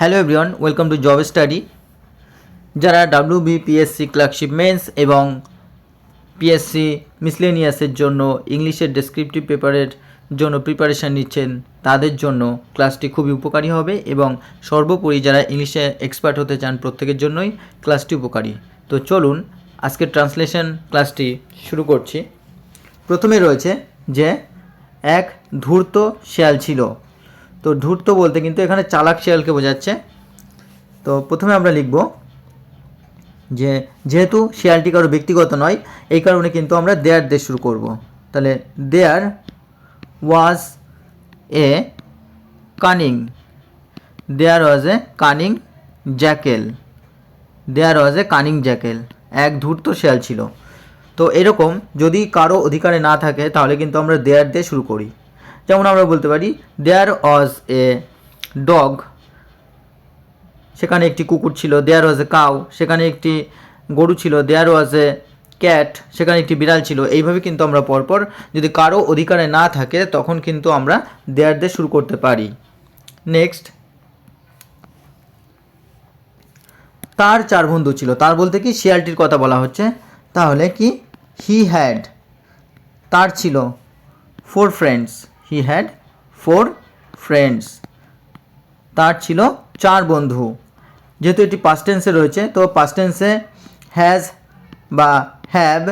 Hello everyone, welcome to job study. যারা WBPSC clerkship men's এবং PSC মিসলেনিয়াসের জন্য ইংলিশের ডেসক্রিপটিভ পেপারের জন্য প্রিপারেশান নিচ্ছেন তাদের জন্য ক্লাসটি খুবই উপকারী হবে এবং সর্বোপরি যারা ইংলিশে এক্সপার্ট হতে চান প্রত্যেকের জন্যই ক্লাসটি উপকারী। তো চলুন আজকের ট্রান্সলেশন ক্লাসটি শুরু করছি। প্রথমে রয়েছে যে এক ধূর্ত শেয়াল ছিল। তো ধূর্ত বলতে কিন্তু এখানে চালাক শেয়ালকে বোঝাচ্ছে। তো প্রথমে আমরা লিখব যে যেহেতু শেয়ালটি কারো ব্যক্তিগত নয়, এই কারণে কিন্তু আমরা দেয়ার দিয়ে শুরু করব। তাহলে there was a cunning, there was a cunning jackal, there was a cunning jackal, এক ধূর্ত শেয়াল ছিল। তো এরকম যদি কারো অধিকারে না থাকে তাহলে কিন্তু আমরা দেয়ার দিয়ে শুরু করি। যেমন আমরা বলতে পারি দেয়ার ওয়াজ এ ডগ, সেখানে একটি কুকুর ছিল। দেয়ার ওয়াজ এ কাউ, সেখানে একটি গরু ছিল। দেয়ার ওয়াজ এ ক্যাট, সেখানে একটি বিড়াল ছিল। এইভাবে কিন্তু আমরা পরপর যদি কারো অধিকারে না থাকে তখন কিন্তু আমরা দেয়ার দিয়ে শুরু করতে পারি। নেক্সট, তার চার বন্ধু ছিল। তার বলতে কি শিয়ালটির কথা বলা হচ্ছে। তাহলে কি হি হ্যাড, তার ছিল four friends, he had four friends, তার ছিল চার বন্ধু। যেহেতু এটি পাস্ট টেন্সে রয়েছে তো পাস্ট টেন্সে হ্যাজ বা হ্যাভ,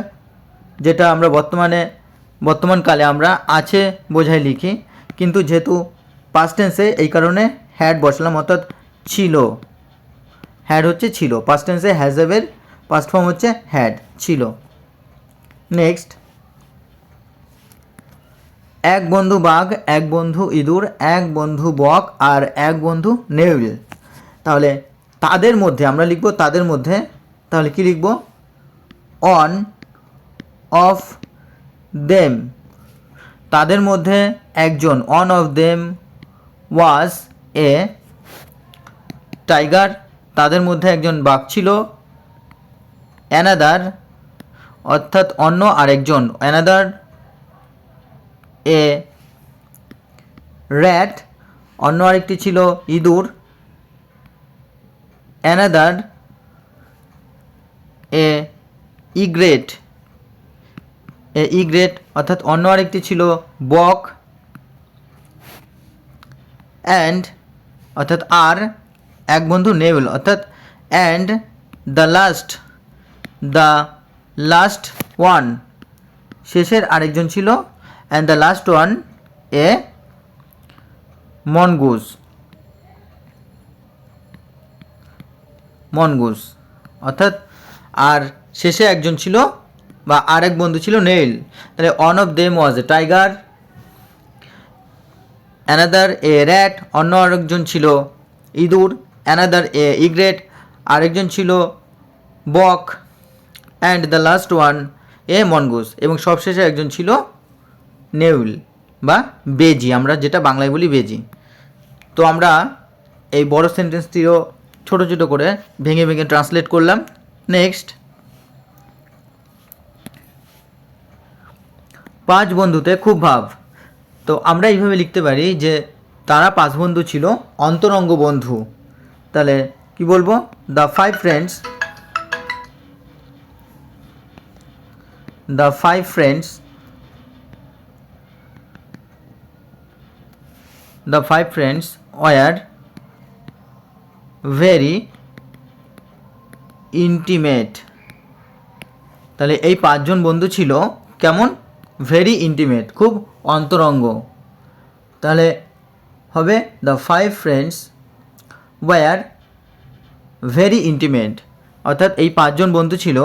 যেটা আমরা বর্তমানকালে আমরা আছে বোঝাই লিখি, কিন্তু যেহেতু পাস্ট টেন্সে এই কারণে হ্যাড বসালাম, অর্থাৎ ছিল। হ্যাড হচ্ছে ছিল, পাস্ট টেন্সে হ্যাজ হ্যাভের পাস্ট ফর্ম হচ্ছে হ্যাড, ছিল। নেক্সট, এক বন্ধু বাঘ, এক বন্ধু ইঁদুর, এক বন্ধু বক আর এক বন্ধু নেউল। তাহলে তাদের মধ্যে আমরা লিখব তাদের মধ্যে। তাহলে কি লিখব? অন অফ দেম, তাদের মধ্যে একজন। On of them was a tiger, তাদের মধ্যে একজন বাঘ ছিল। অ্যানাদার অর্থাৎ অন্য আরেকজন, অ্যানাদার এ র্যাট, অন্য আরেকটি ছিল ইঁদুর। অ্যানাদার এ ইগ্রেট, এ ইগ্রেট অর্থাৎ অন্য আরেকটি ছিল বক। অ্যান্ড অর্থাৎ আর এক বন্ধু নেউল, অর্থাৎ অ্যান্ড দ্য লাস্ট ওয়ান, শেষের আরেকজন ছিল। অ্যান্ড দ্য লাস্ট ওয়ান এ মনগুস, মনগুস অর্থাৎ আর শেষে একজন ছিল বা আর এক বন্ধু ছিল নেইল। তাহলে on of them was a tiger, another a rat, অন্য আরেকজন ছিল ইঁদুর। অ্যানাদার এ ইগ্রেট, আরেকজন ছিল বক। অ্যান্ড দ্য লাস্ট ওয়ান এ মনগুস, এবং সবশেষে একজন ছিল নেউল বা বেজি, আমরা যেটা বাংলায় বলি বেজি। তো আমরা এই বড় সেন্টেন্সটিও ছোটো ছোটো করে ভেঙে ভেঙে ট্রান্সলেট করলাম। নেক্সট, পাঁচ বন্ধুতে খুব ভাব। তো আমরা এইভাবে লিখতে পারি যে তারা পাঁচ বন্ধু ছিল, অন্তরঙ্গ বন্ধু। তাহলে কি বলবো? The five friends, the five friends, the five friends were very intimate। তাহলে এই পাঁচজন বন্ধু ছিল কেমন? ভেরি ইন্টিমেট, খুব অন্তরঙ্গ। তাহলে হবে the five friends were very intimate, অর্থাৎ এই পাঁচজন বন্ধু ছিল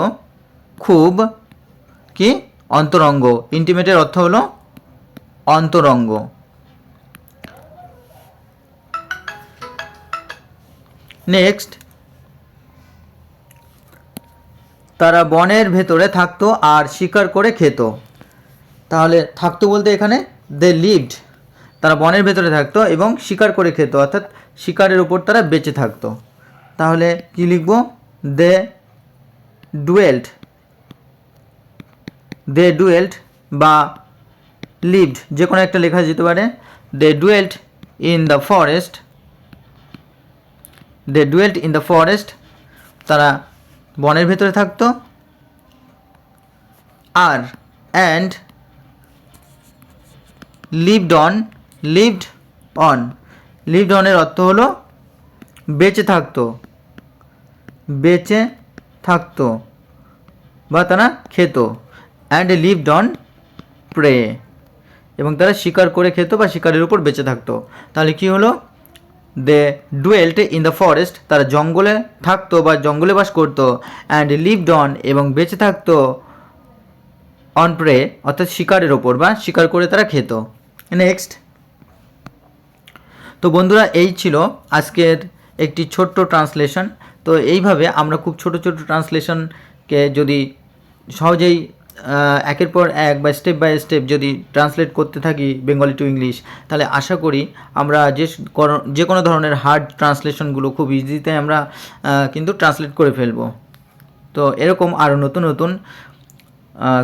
খুব কি অন্তরঙ্গ। ইন্টিমেটের অর্থ হলো অন্তরঙ্গ। নেক্সট, তারা বনের ভেতরে থাকতো আর শিকার করে খেত। তাহলে থাকতো বলতে এখানে দে লিভড, তারা বনের ভেতরে থাকতো এবং শিকার করে খেত, অর্থাৎ শিকারের উপর তারা বেঁচে থাকতো। তাহলে কি লিখব? দে ডুয়েল্ট, দে ডুয়েল্ট বা লিভড, যে কোনো একটা লেখা যেতে পারে। They dwelt in the forest they dwelt in the forest, তারা বনের ভেতরে থাকতো। আর and lived on, lived on, lived অনের অর্থ হলো বেঁচে থাকতো, বেঁচে থাকতো বা তারা খেত। অ্যান্ড লিভড অন প্রে, এবং তারা শিকার করে খেত বা শিকারের উপর বেঁচে থাকতো। তাহলে কি হলো, দে ডুয়েল্ট ইন দ্য ফরেস্ট, তারা জঙ্গলে থাকতো বা জঙ্গলে বাস করতো। অ্যান্ড লিভড অন, এবং বেঁচে থাকতো অন প্রে, অর্থাৎ শিকারের ওপর বা শিকার করে তারা খেত। নেক্সট, তো বন্ধুরা এই ছিল আজকের একটি ছোট্ট ট্রান্সলেশন। তো এইভাবে আমরা খুব ছোট ছোট ট্রান্সলেশনকে যদি সহজেই একের পর এক বা স্টেপ বাই স্টেপ যদি ট্রান্সলেট করতে থাকি বেঙ্গলি টু ইংলিশ, তাহলে আশা করি আমরা যে কোনো ধরনের হার্ড ট্রান্সলেশনগুলো খুব ইজিতে আমরা কিন্তু ট্রান্সলেট করে ফেলবো। তো এরকম আরও নতুন নতুন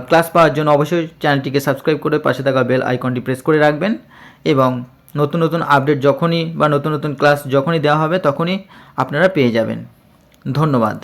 ক্লাস পাওয়ার জন্য অবশ্যই চ্যানেলটিকে সাবস্ক্রাইব করে পাশে থাকা বেল আইকনটি প্রেস করে রাখবেন, এবং নতুন নতুন আপডেট যখনই বা নতুন নতুন ক্লাস যখনই দেওয়া হবে তখনই আপনারা পেয়ে যাবেন। ধন্যবাদ।